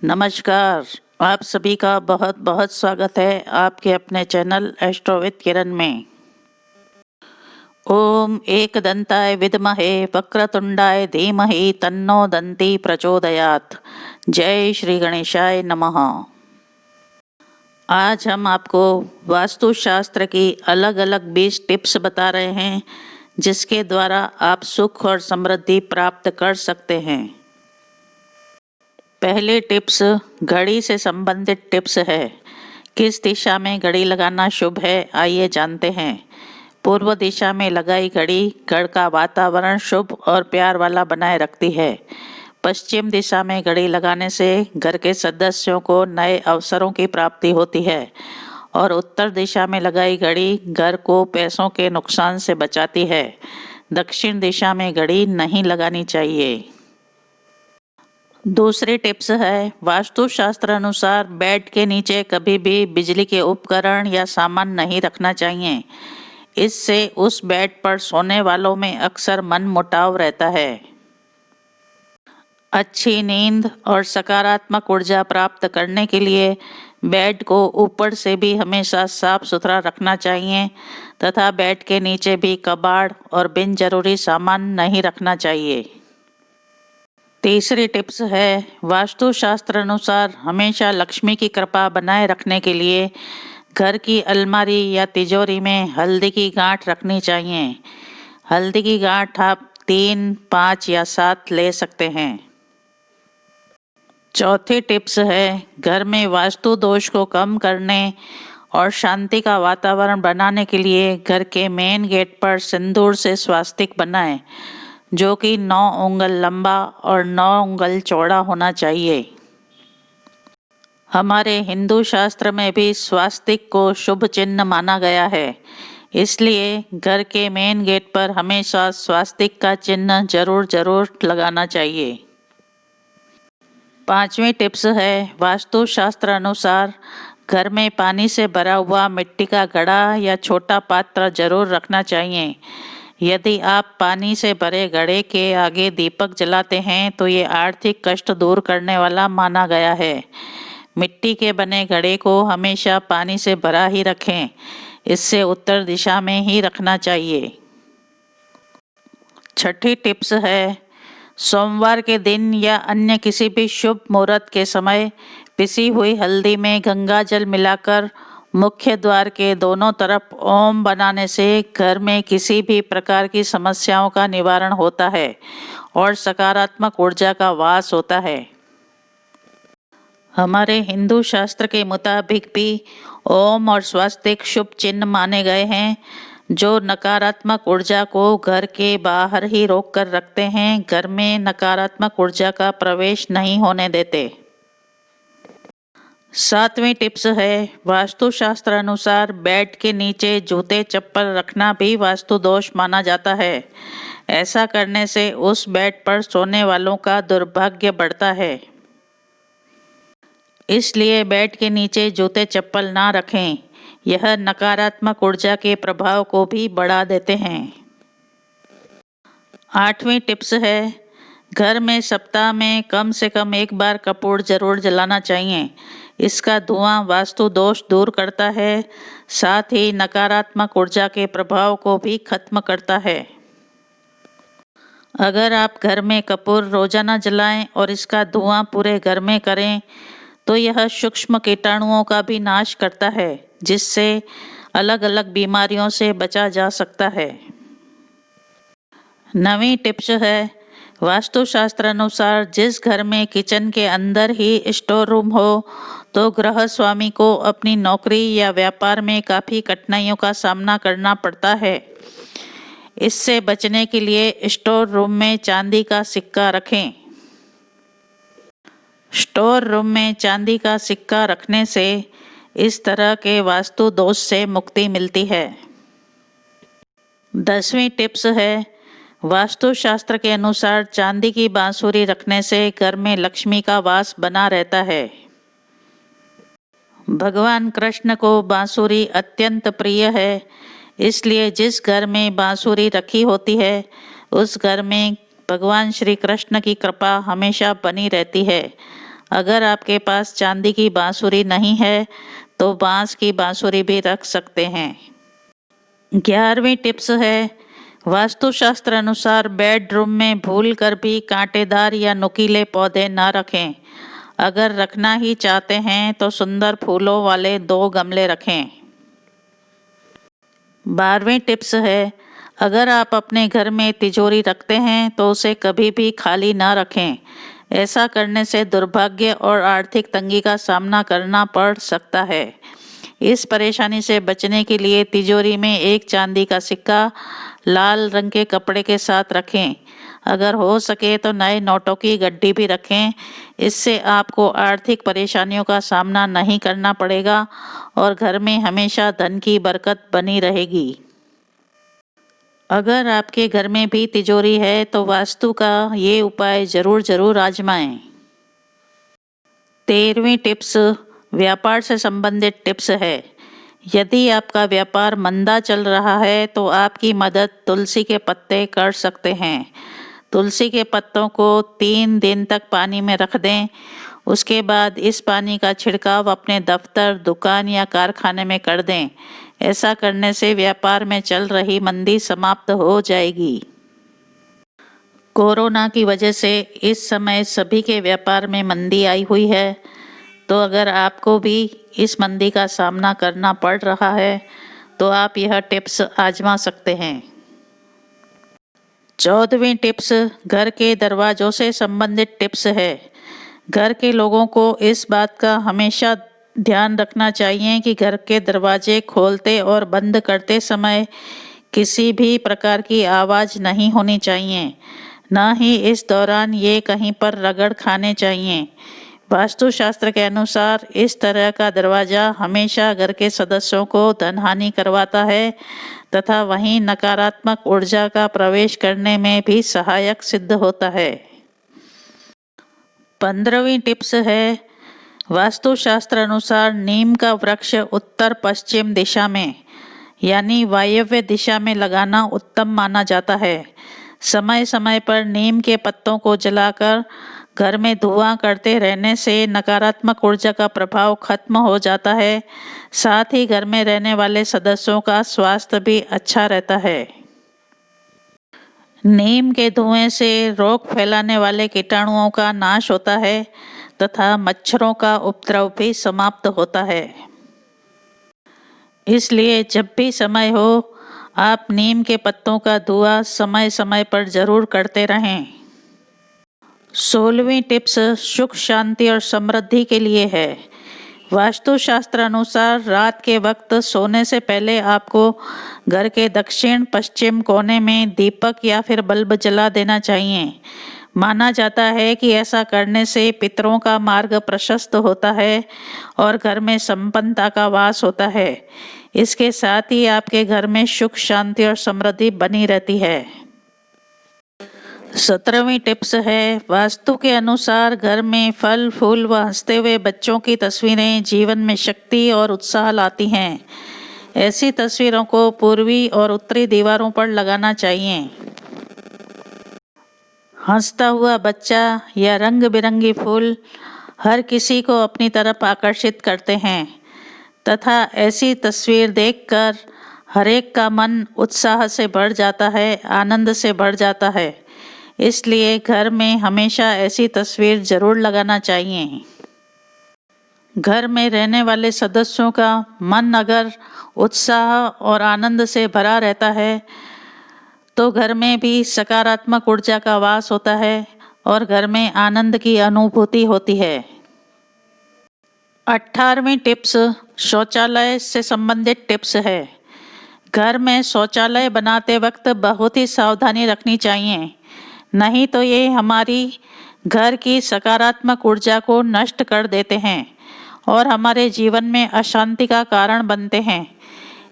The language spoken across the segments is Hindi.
नमस्कार। आप सभी का बहुत बहुत स्वागत है आपके अपने चैनल एस्ट्रो विद किरण में। ओम एकदंताय विद्महे वक्रतुंडाय धीमहि तन्नो दंती प्रचोदयात्। जय श्री गणेशाय नमः। आज हम आपको वास्तुशास्त्र की अलग अलग 20 टिप्स बता रहे हैं जिसके द्वारा आप सुख और समृद्धि प्राप्त कर सकते हैं। पहले टिप्स घड़ी से संबंधित टिप्स है। किस दिशा में घड़ी लगाना शुभ है, आइए जानते हैं। पूर्व दिशा में लगाई घड़ी घर का वातावरण शुभ और प्यार वाला बनाए रखती है। पश्चिम दिशा में घड़ी लगाने से घर के सदस्यों को नए अवसरों की प्राप्ति होती है और उत्तर दिशा में लगाई घड़ी घर को पैसों के नुकसान से बचाती है। दक्षिण दिशा में घड़ी नहीं लगानी चाहिए। दूसरी टिप्स है, वास्तुशास्त्र अनुसार बेड के नीचे कभी भी बिजली के उपकरण या सामान नहीं रखना चाहिए। इससे उस बेड पर सोने वालों में अक्सर मनमुटाव रहता है। अच्छी नींद और सकारात्मक ऊर्जा प्राप्त करने के लिए बेड को ऊपर से भी हमेशा साफ सुथरा रखना चाहिए तथा बेड के नीचे भी कबाड़ और बिन जरूरी सामान नहीं रखना चाहिए। तीसरी टिप्स है, वास्तुशास्त्र अनुसार हमेशा लक्ष्मी की कृपा बनाए रखने के लिए घर की अलमारी या तिजोरी में हल्दी की गांठ रखनी चाहिए। हल्दी की गांठ आप 3, 5 या 7 ले सकते हैं। चौथी टिप्स है, घर में वास्तु दोष को कम करने और शांति का वातावरण बनाने के लिए घर के मेन गेट पर सिंदूर से स्वास्तिक बनाएं, जो कि 9 उंगल लंबा और 9 उंगल चौड़ा होना चाहिए। हमारे हिंदू शास्त्र में भी स्वास्तिक को शुभ चिन्ह माना गया है, इसलिए घर के मेन गेट पर हमेशा स्वास्तिक का चिन्ह जरूर लगाना चाहिए। पांचवी टिप्स है, वास्तुशास्त्र अनुसार घर में पानी से भरा हुआ मिट्टी का घड़ा या छोटा पात्र जरूर रखना चाहिए। यदि आप पानी से भरे घड़े के आगे दीपक जलाते हैं तो ये आर्थिक कष्ट दूर करने वाला माना गया है। मिट्टी के बने घड़े को हमेशा पानी से भरा ही रखें, इससे उत्तर दिशा में ही रखना चाहिए। छठी टिप्स है, सोमवार के दिन या अन्य किसी भी शुभ मुहूर्त के समय पिसी हुई हल्दी में गंगा जल मिलाकर मुख्य द्वार के दोनों तरफ ओम बनाने से घर में किसी भी प्रकार की समस्याओं का निवारण होता है और सकारात्मक ऊर्जा का वास होता है। हमारे हिंदू शास्त्र के मुताबिक भी ओम और स्वास्तिक शुभ चिन्ह माने गए हैं, जो नकारात्मक ऊर्जा को घर के बाहर ही रोक कर रखते हैं, घर में नकारात्मक ऊर्जा का प्रवेश नहीं होने देते। 7वीं टिप्स है, वास्तुशास्त्र अनुसार बेड के नीचे जूते चप्पल रखना भी वास्तु दोष माना जाता है। ऐसा करने से उस बेड पर सोने वालों का दुर्भाग्य बढ़ता है, इसलिए बेड के नीचे जूते चप्पल ना रखें। यह नकारात्मक ऊर्जा के प्रभाव को भी बढ़ा देते हैं। 8वीं टिप्स है, घर में सप्ताह में कम से कम एक बार कपूर जरूर जलाना चाहिए। इसका धुआं वास्तु दोष दूर करता है, साथ ही नकारात्मक ऊर्जा के प्रभाव को भी खत्म करता है। अगर आप घर में कपूर रोजाना जलाएं और इसका धुआं पूरे घर में करें तो यह सूक्ष्म कीटाणुओं का भी नाश करता है, जिससे अलग अलग बीमारियों से बचा जा सकता है। 9वीं टिप्स है, वास्तुशास्त्र अनुसार जिस घर में किचन के अंदर ही स्टोर रूम हो तो गृह स्वामी को अपनी नौकरी या व्यापार में काफ़ी कठिनाइयों का सामना करना पड़ता है। इससे बचने के लिए स्टोर रूम में चांदी का सिक्का रखें। स्टोर रूम में चांदी का सिक्का रखने से इस तरह के वास्तु दोष से मुक्ति मिलती है। 10वीं टिप्स है, वास्तुशास्त्र के अनुसार चांदी की बांसुरी रखने से घर में लक्ष्मी का वास बना रहता है। भगवान कृष्ण को बांसुरी अत्यंत प्रिय है, इसलिए जिस घर में बांसुरी रखी होती है उस घर में भगवान श्री कृष्ण की कृपा हमेशा बनी रहती है। अगर आपके पास चांदी की बांसुरी नहीं है तो बांस की बांसुरी भी रख सकते हैं। 11वीं टिप्स है, वास्तुशास्त्र अनुसार बेडरूम में भूल कर भी कांटेदार या नुकीले पौधे न रखें। अगर रखना ही चाहते हैं तो सुंदर फूलों वाले 2 गमले रखें। 12वीं टिप्स है, अगर आप अपने घर में तिजोरी रखते हैं तो उसे कभी भी खाली ना रखें। ऐसा करने से दुर्भाग्य और आर्थिक तंगी का सामना करना पड़ सकता है। इस परेशानी से बचने के लिए तिजोरी में एक चांदी का सिक्का लाल रंग के कपड़े के साथ रखें। अगर हो सके तो नए नोटों की गड्डी भी रखें। इससे आपको आर्थिक परेशानियों का सामना नहीं करना पड़ेगा और घर में हमेशा धन की बरकत बनी रहेगी। अगर आपके घर में भी तिजोरी है तो वास्तु का ये उपाय जरूर आजमाएं। 13वीं टिप्स व्यापार से संबंधित टिप्स है। यदि आपका व्यापार मंदा चल रहा है तो आपकी मदद तुलसी के पत्ते कर सकते हैं। तुलसी के पत्तों को 3 दिन तक पानी में रख दें। उसके बाद इस पानी का छिड़काव अपने दफ्तर, दुकान या कारखाने में कर दें। ऐसा करने से व्यापार में चल रही मंदी समाप्त हो जाएगी। कोरोना की वजह से इस समय सभी के व्यापार में मंदी आई हुई है, तो अगर आपको भी इस मंदी का सामना करना पड़ रहा है तो आप यह टिप्स आजमा सकते हैं। 14वीं टिप्स घर के दरवाजों से संबंधित टिप्स है। घर के लोगों को इस बात का हमेशा ध्यान रखना चाहिए कि घर के दरवाजे खोलते और बंद करते समय किसी भी प्रकार की आवाज़ नहीं होनी चाहिए। न ही इस दौरान ये कहीं पर रगड़ खाने चाहिए। वास्तुशास्त्र के अनुसार इस तरह का दरवाज़ा हमेशा घर के सदस्यों को धनहानि करवाता है तथा वहीं नकारात्मक ऊर्जा का प्रवेश करने में भी सहायक सिद्ध होता है। 15वीं टिप्स है, वास्तुशास्त्र अनुसार नीम का वृक्ष उत्तर पश्चिम दिशा में यानी वायव्य दिशा में लगाना उत्तम माना जाता है। समय समय पर नीम के पत्तों को जलाकर घर में धुआं करते रहने से नकारात्मक ऊर्जा का प्रभाव खत्म हो जाता है। साथ ही घर में रहने वाले सदस्यों का स्वास्थ्य भी अच्छा रहता है। नीम के धुएं से रोग फैलाने वाले कीटाणुओं का नाश होता है तथा मच्छरों का उपद्रव भी समाप्त होता है। इसलिए जब भी समय हो आप नीम के पत्तों का धुआं समय समय पर जरूर करते रहें। 16वीं टिप्स सुख शांति और समृद्धि के लिए है। वास्तुशास्त्र अनुसार रात के वक्त सोने से पहले आपको घर के दक्षिण पश्चिम कोने में दीपक या फिर बल्ब जला देना चाहिए। माना जाता है कि ऐसा करने से पितरों का मार्ग प्रशस्त होता है और घर में संपन्नता का वास होता है। इसके साथ ही आपके घर में सुख शांति और समृद्धि बनी रहती है। 17वीं टिप्स है, वास्तु के अनुसार घर में फल फूल व हंसते हुए बच्चों की तस्वीरें जीवन में शक्ति और उत्साह लाती हैं। ऐसी तस्वीरों को पूर्वी और उत्तरी दीवारों पर लगाना चाहिए। हंसता हुआ बच्चा या रंग बिरंगी फूल हर किसी को अपनी तरफ आकर्षित करते हैं तथा ऐसी तस्वीर देखकर हर एक का मन उत्साह से भर जाता है, आनंद से भर जाता है। इसलिए घर में हमेशा ऐसी तस्वीर जरूर लगाना चाहिए। घर में रहने वाले सदस्यों का मन अगर उत्साह और आनंद से भरा रहता है तो घर में भी सकारात्मक ऊर्जा का वास होता है और घर में आनंद की अनुभूति होती है। 18वीं टिप्स शौचालय से संबंधित टिप्स है। घर में शौचालय बनाते वक्त बहुत ही सावधानी रखनी चाहिए, नहीं तो ये हमारी घर की सकारात्मक ऊर्जा को नष्ट कर देते हैं और हमारे जीवन में अशांति का कारण बनते हैं।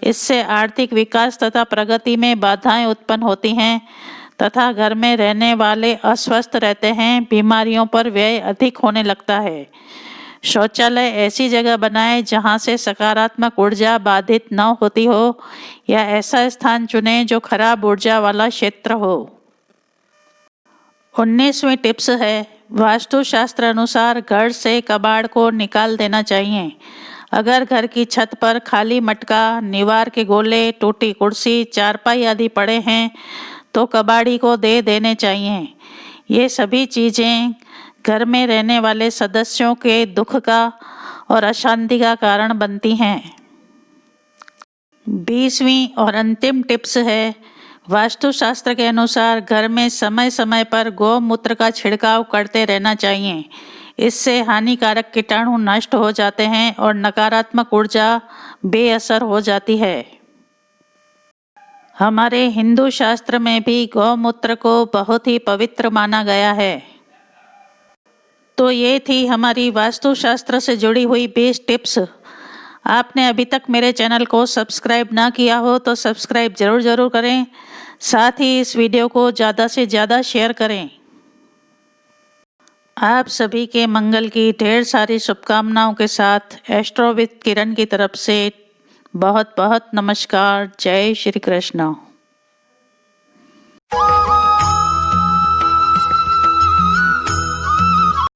इससे आर्थिक विकास तथा प्रगति में बाधाएं उत्पन्न होती हैं तथा घर में रहने वाले अस्वस्थ रहते हैं, बीमारियों पर व्यय अधिक होने लगता है। शौचालय ऐसी जगह बनाएं जहां से सकारात्मक ऊर्जा बाधित न होती हो या ऐसा स्थान चुनें जो खराब ऊर्जा वाला क्षेत्र हो। 19वीं टिप्स है, वास्तुशास्त्र अनुसार घर से कबाड़ को निकाल देना चाहिए। अगर घर की छत पर खाली मटका, निवार के गोले, टूटी कुर्सी, चारपाई आदि पड़े हैं तो कबाड़ी को दे देने चाहिए। ये सभी चीज़ें घर में रहने वाले सदस्यों के दुख का और अशांति का कारण बनती हैं। 20वीं और अंतिम टिप्स है, वास्तुशास्त्र के अनुसार घर में समय समय पर गौमूत्र का छिड़काव करते रहना चाहिए। इससे हानिकारक कीटाणु नष्ट हो जाते हैं और नकारात्मक ऊर्जा बेअसर हो जाती है। हमारे हिंदू शास्त्र में भी गौमूत्र को बहुत ही पवित्र माना गया है। तो ये थी हमारी वास्तुशास्त्र से जुड़ी हुई 20 टिप्स। आपने अभी तक मेरे चैनल को सब्सक्राइब ना किया हो तो सब्सक्राइब ज़रूर करें। साथ ही इस वीडियो को ज़्यादा से ज़्यादा शेयर करें। आप सभी के मंगल की ढेर सारी शुभकामनाओं के साथ एस्ट्रो विद किरण की तरफ से बहुत बहुत नमस्कार। जय श्री कृष्ण।